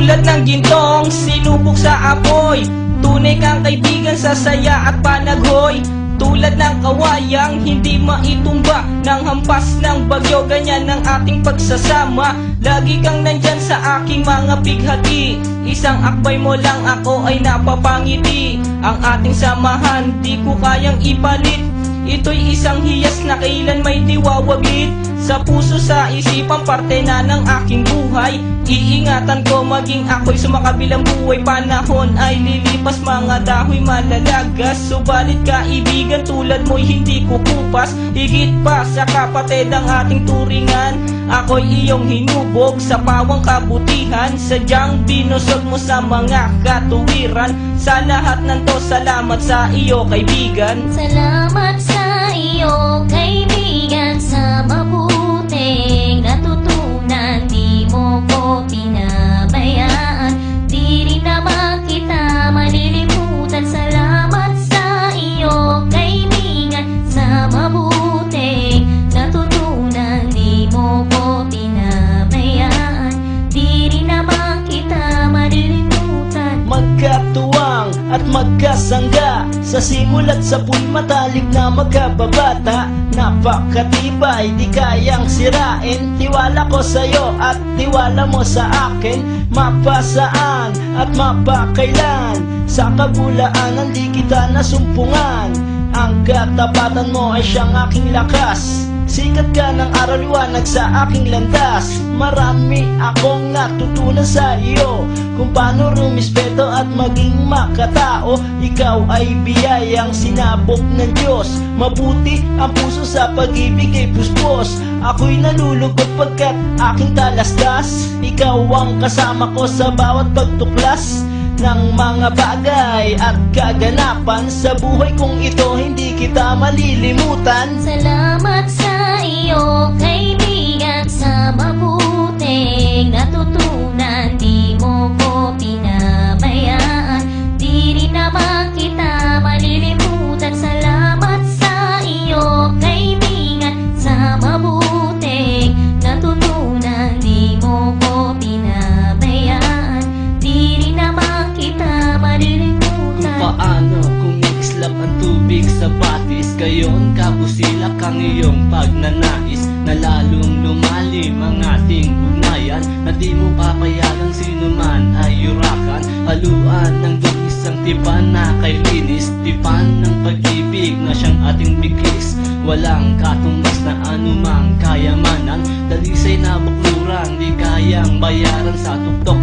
Tulad ng gintong sinubok sa apoy, tunay kang kaibigan sa saya at panaghoy. Tulad ng kawayang hindi maitumba ng hampas ng bagyo, ganyan ang ating pagsasama. Lagi kang nandyan sa aking mga bighati, isang akbay mo lang ako ay napapangiti. Ang ating samahan di ko kayang ipalit, ito'y isang hiyas na kailan may diwawaglit. Sa puso, sa isipan, parte na ng aking buhay. Iingatan ko maging ako'y sumakabilang buhay. Panahon ay lilipas, mga dahoy malalagas. Subalit kaibigan tulad mo'y hindi kukupas. Higit pa sa kapatid ang ating turingan, ako'y iyong hinubog sa pawang kabutihan. Sadyang binusog mo sa mga katuwiran. Sa lahat ng to, salamat sa iyo kaibigan. Salamat sa iyo kaibigan, sa mabuting natutunan. Di mo ko pinabayaan, di rin naman kita malilimutan. Salamat sa iyo kaibigan, sa mabuting natutunan. Di mo ko pinabayaan, di rin naman kita malilimutan. Magkatuwang at magkasangga, sa simulat sa puy matalik na magkababata. Napakatibay, di kayang sirain. Tiwala ko sa'yo at tiwala mo sa akin. Mapasaan at mapakailan, sa kabulaanan di kita nasumpungan. Ang katapatan mo ay siyang aking lakas. Sikat ka ng araw, liwanag sa aking landas. Marami akong natutunan sa iyo, kung paano rumispeto at maging makatao. Ikaw ay biyayang sinabok ng Diyos. Mabuti ang puso sa pag-ibig ay puspos. Ako'y nalulugod pagkat aking talastas. Ikaw ang kasama ko sa bawat pagtuklas ng mga bagay at kaganapan. Sa buhay kong ito hindi kita malilimutan. Salamat sa iyo kaibigan, sa mabuting natutunan. Di mo ko pinabayaan, di rin naman kita malilimutan. Salamat sa iyo kaibigan, sa mabuting natutunan. Di mo ko pinabayaan, di rin naman kita malilimutan. Kung paano kumikislap ang tubig sa batis, gayon kabusilak ang iyong pagnanais, na lalong lumalim ang ating ugnayan, na di mo papayagang sino man ay yurakan. Haluan ng dungis ang tipan na kay linis, tipan ng pag-ibig na siyang ating biglis. Walang katumbas na anumang kayamanan, dalisay na bukluran di kayang bayaran sa tuktok